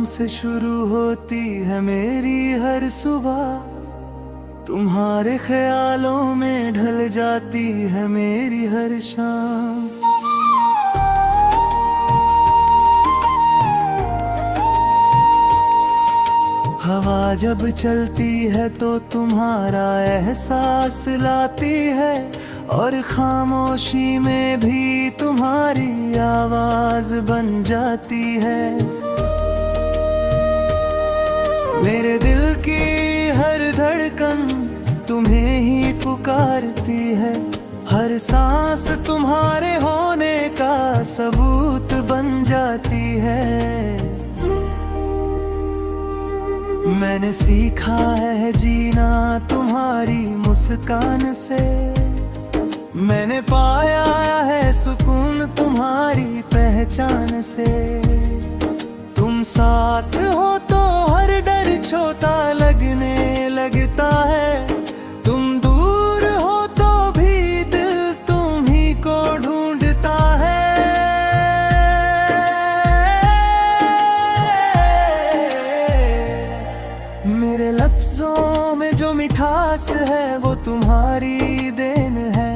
तुमसे शुरू होती है मेरी हर सुबह, तुम्हारे ख्यालों में ढल जाती है मेरी हर शाम। हवा जब चलती है तो तुम्हारा एहसास लाती है, और खामोशी में भी तुम्हारी आवाज बन जाती है। मेरे दिल की हर धड़कन तुम्हें ही पुकारती है, हर सांस तुम्हारे होने का सबूत बन जाती है। मैंने सीखा है जीना तुम्हारी मुस्कान से, मैंने पाया है सुकून तुम्हारी पहचान से। तुम साथ हो तो हर डर छोटा लगने लगता है, तुम दूर हो तो भी दिल तुम ही को ढूंढता है। मेरे लफ्जों में जो मिठास है वो तुम्हारी देन है,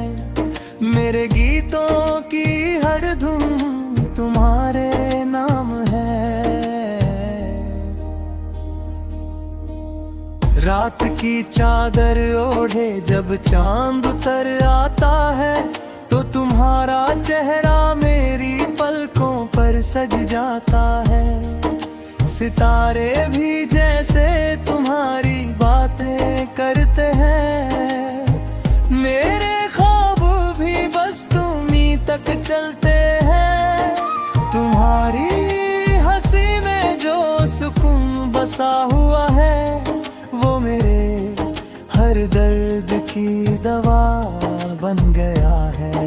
मेरे गीतों की हर धुन तुम्हारे नाम है। रात की चादर ओढ़े जब चांद उतर आता है, तो तुम्हारा चेहरा मेरी पलकों पर सज जाता है। सितारे भी जैसे तुम्हारी बातें करते हैं, मेरे बस तुम्हीं तक चलते हैं। तुम्हारी हंसी में जो सुकून बसा हुआ है, वो मेरे हर दर्द की दवा बन गया है।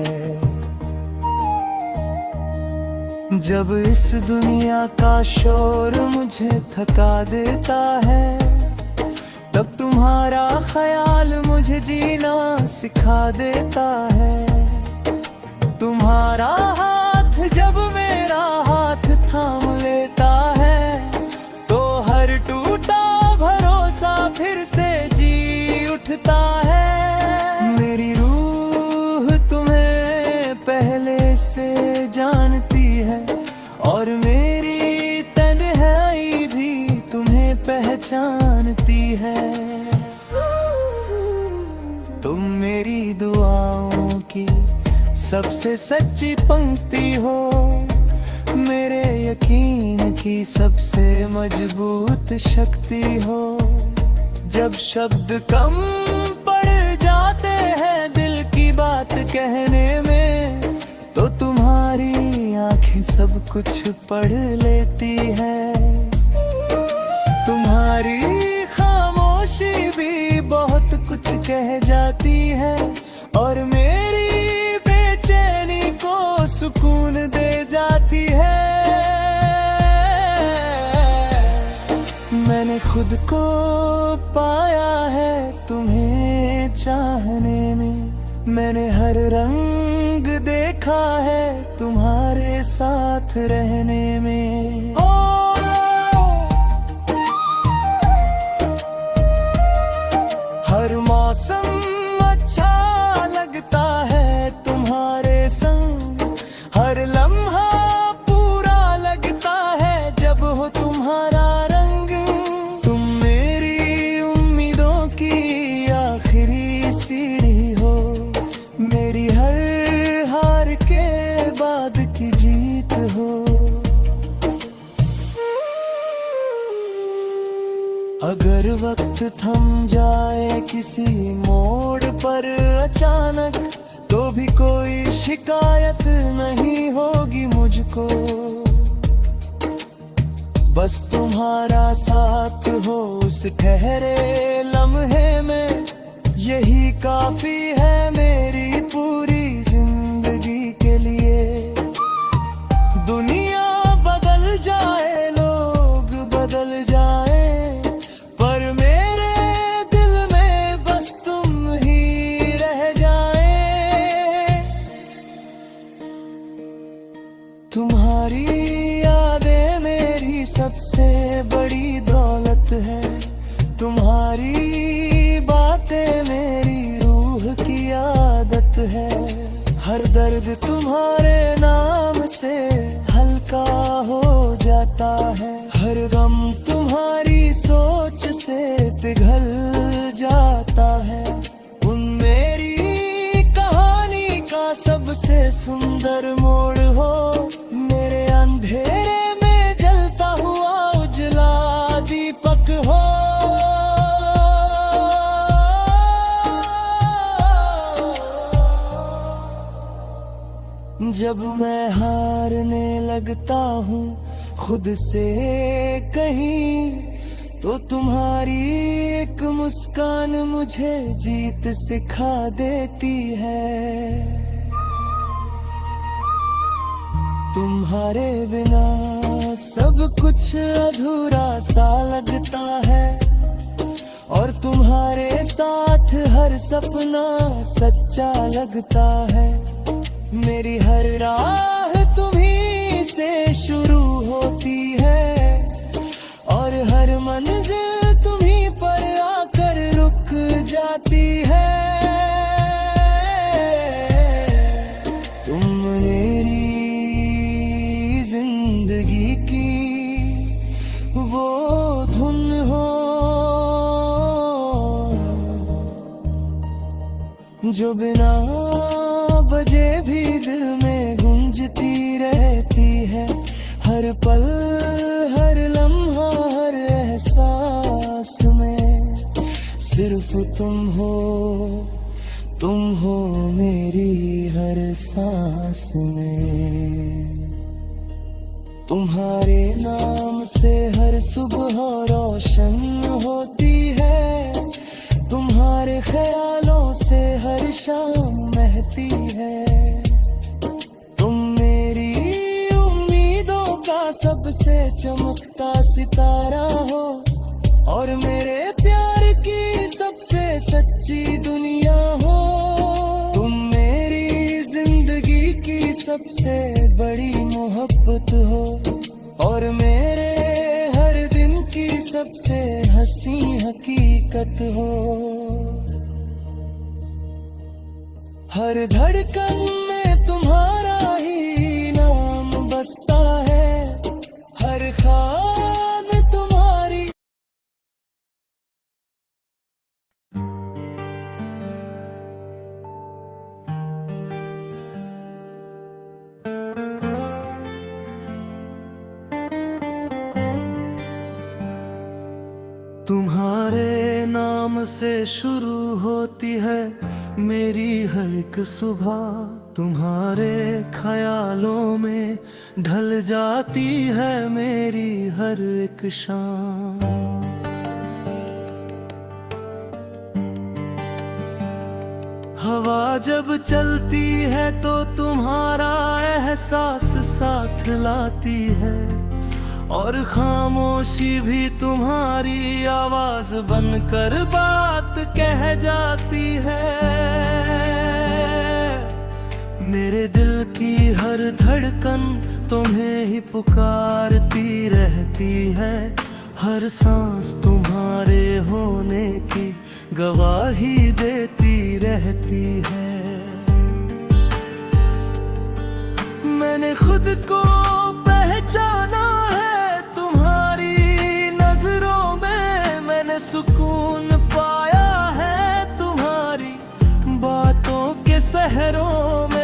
जब इस दुनिया का शोर मुझे थका देता है, तब तुम्हारा ख्याल मुझे जीना सिखा देता है। तुम्हारा हाथ जब मेरा हाथ थाम लेता है, तो हर टूटा भरोसा फिर से जी उठता है। मेरी रूह तुम्हें पहले से जानती है, और मेरी तन्हाई भी तुम्हें पहचानती है। तुम मेरी दुआओं की सबसे सच्ची पंक्ति हो, मेरे यकीन की सबसे मजबूत शक्ति हो। जब शब्द कम पड़ जाते हैं दिल की बात कहने में, तो तुम्हारी आंखें सब कुछ पढ़ लेती है। तुम्हारी खामोशी भी बहुत कुछ कह जाती है, और मेरी सुकून दे जाती है। मैंने खुद को पाया है तुम्हें चाहने में, मैंने हर रंग देखा है तुम्हारे साथ रहने में। हर मौसम अच्छा लगता है तुम्हारे संग, हर लम्हा पूरा लगता है जब हो तुम्हारा रंग। तुम मेरी उम्मीदों की आखिरी सीढ़ी हो, मेरी हर हार के बाद की जीत हो। अगर वक्त थम जाए किसी मोड़ पर अचानक, तो भी कोई शिकायत नहीं होगी मुझको। बस तुम्हारा साथ हो उस ठहरे लम्हे में, यही काफी है मेरी पूरी जिंदगी के लिए। दुनिया बदल जाए, लोग बदल जाए, पर मेरे दिल में बस तुम ही रह जाए। तुम्हारी यादें मेरी सबसे बड़ी दौलत है। तुम्हारी बातें मेरी रूह की आदत है। हर दर्द तुम्हारे नाम से हल्का हो जाता है। हर गम तुम्हारी सोच से पिघल जाता है। उन मेरी कहानी का सबसे सुंदर मोड़ हो। मेरे अंधेरे में जलता हुआ उजला दीपक हो। जब मैं हारने लगता हूँ खुद से कहीं, तो तुम्हारी एक मुस्कान मुझे जीत सिखा देती है। तुम्हारे बिना सब कुछ अधूरा सा लगता है, और तुम्हारे साथ हर सपना सच्चा लगता है। मेरी हर राह तुम्हीं से शुरू होती है, और हर मंजिल तुम्हीं पर आकर रुक जाती है। तुम मेरी जिंदगी की वो धुन हो, जो बिना बजे भी दिल में गूंजती रहती है। हर पल हर लम्हा हर एहसास में सिर्फ तुम हो मेरी हर सांस में। तुम्हारे नाम से हर सुबह रोशन होती है। तुम्हारे ख्यालों से हर शाम महती है। तुम मेरी उम्मीदों का सबसे चमकता सितारा हो, और मेरे प्यार की सबसे सच्ची दुनिया हो। तुम मेरी जिंदगी की सबसे बड़ी मोहब्बत हो, और मेरे हर दिन की सबसे हंसी हकीकत हो। हर धड़कन में तुम्हारा ही नाम बसता है। हर ख्वाब तुम्हारी। तुम्हारे नाम से शुरू होती है मेरी हर एक सुबह। तुम्हारे ख्यालों में ढल जाती है मेरी हर एक शाम। हवा जब चलती है तो तुम्हारा एहसास साथ लाती है, और खामोशी भी तुम्हारी आवाज बनकर बात कह जाती है। मेरे दिल की हर धड़कन तुम्हें ही पुकारती रहती है। हर सांस तुम्हारे होने की गवाही देती रहती है। मैंने खुद को पहचाना है तुम्हारी नजरों में। मैंने सुकून पाया है तुम्हारी बातों के सहरों में।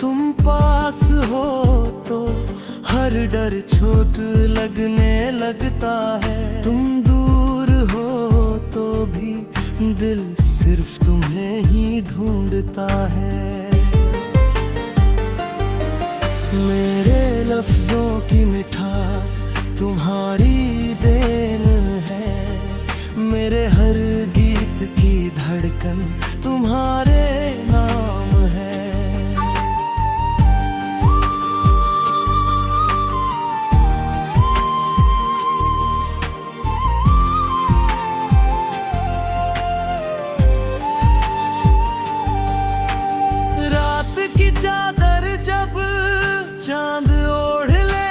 तुम पास हो तो हर डर छोट लगने लगता है। तुम दूर हो तो भी दिल सिर्फ तुम्हें ही ढूंढता है। मेरे लफ्जों की मिठास तुम्हारी देन है। मेरे हर गीत की धड़कन तुम्हारे नाम है। रात की चादर जब चांद ओढ़ ले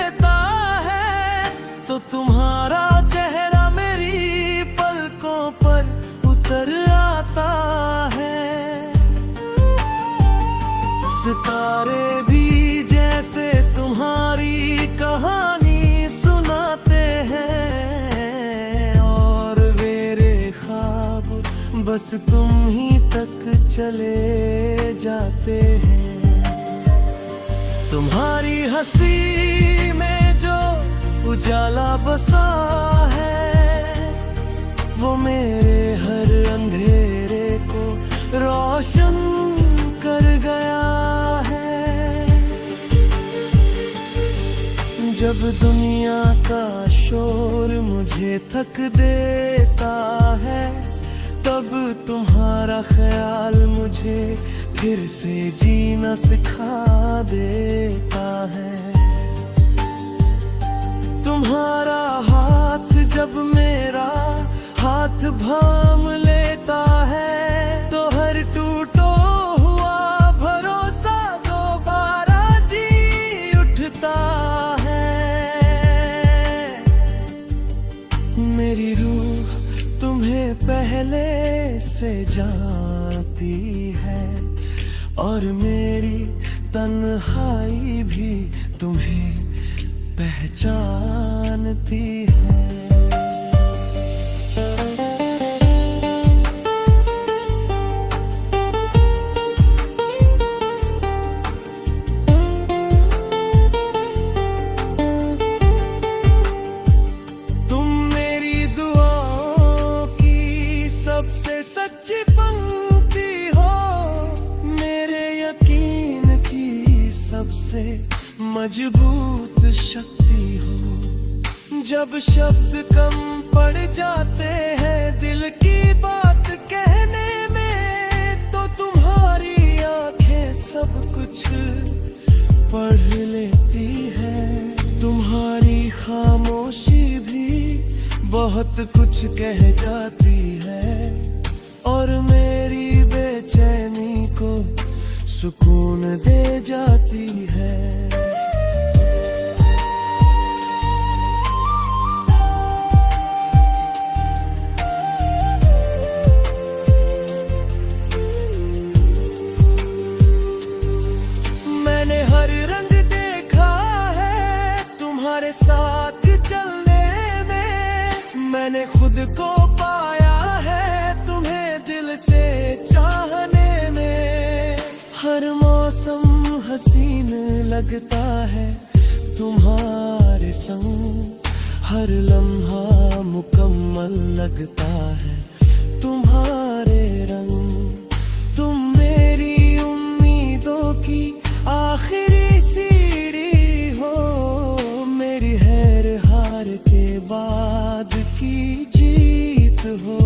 बस तुम ही तक चले जाते हैं। तुम्हारी हंसी में जो उजाला बसा है, वो मेरे हर अंधेरे को रोशन कर गया है। जब दुनिया का शोर मुझे थक देता है, तब तुम्हारा ख्याल मुझे फिर से जीना सिखा देता है। तुम्हारा हाथ जब मेरा हाथ थाम लेता है, तो हर टूटा हुआ भरोसा दोबारा जी उठता है। मेरी रूह तुम्हें पहले से जानती है, और मेरी तन्हाई भी तुम्हें पहचानती है। तुम मेरी दुआओं की सबसे सच्ची पंक्ति हो, मेरे यकीन की सबसे मजबूत शक्ति हो। जब शब्द कम पड़ जाते हैं दिल की बात कहने में, तो तुम्हारी आंखें सब कुछ पढ़ लेती है। तुम्हारी खामोशी भी बहुत कुछ कह जाती है, और मेरी बेचैनी को सुकून दे जाती है। मैंने हर रंग देखा है तुम्हारे साथ चलने में, मैंने खुद को पाया है तुम्हें दिल से चाहने में। हर मौसम हसीन लगता है तुम्हारे संग, हर लम्हा मुकम्मल लगता है तुम्हारे रंग। तुम मेरी उम्मीदों की आखिरी सीढ़ी हो, मेरी हैर हार के बाद की जीत हो।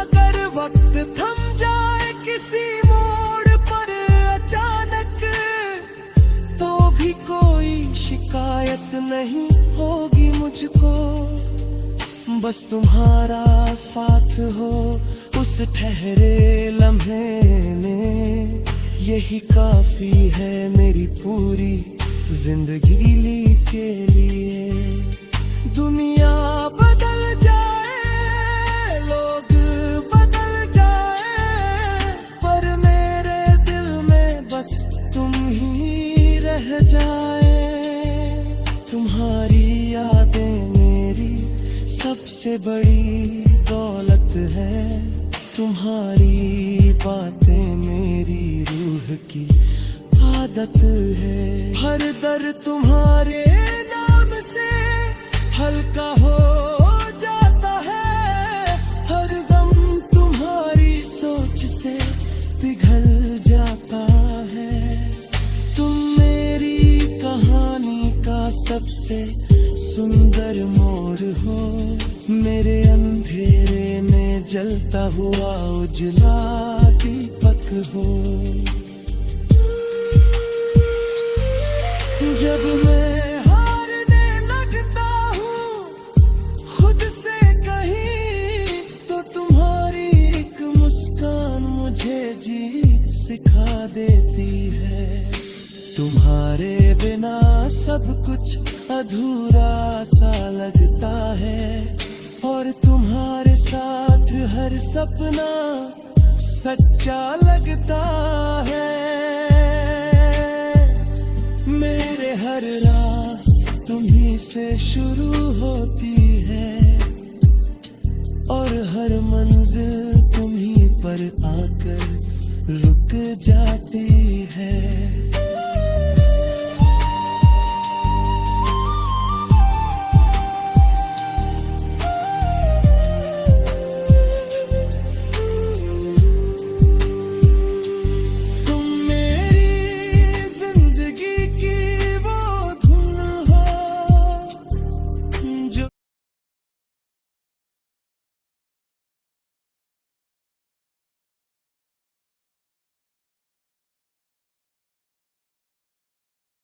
अगर वक्त थम जाए किसी मोड़ पर अचानक, तो भी कोई शिकायत नहीं होगी मुझको। बस तुम्हारा साथ हो उस ठहरे लम्हे में, यही काफी है मेरी पूरी जिंदगी के लिए। दुनिया बदल जाए, लोग बदल जाए, पर मेरे दिल में बस तुम ही रह जाए। तुम्हारी यादें मेरी सबसे बड़ी दौलत है, तुम्हारी बातें मेरी रूह की आदत है। हर दर्द तुम्हारे नाम से हल्का हो जाता है, हर गम तुम्हारी सोच से पिघल जाता है। तुम मेरी कहानी का सबसे सुंदर मोड़ हो, मेरे अंधेरे में जलता हुआ उजला दीपक हो। जब मैं हारने लगता हूँ खुद से कहीं, तो तुम्हारी एक मुस्कान मुझे जीत सिखा देती है। तुम्हारे बिना सब कुछ अधूरा सा लगता है, और तुम्हारे साथ हर सपना सच्चा लगता है। मेरे हर राह तुम्हीं से शुरू होती है, और हर मंजिल तुम्हीं पर आकर रुक जाती है।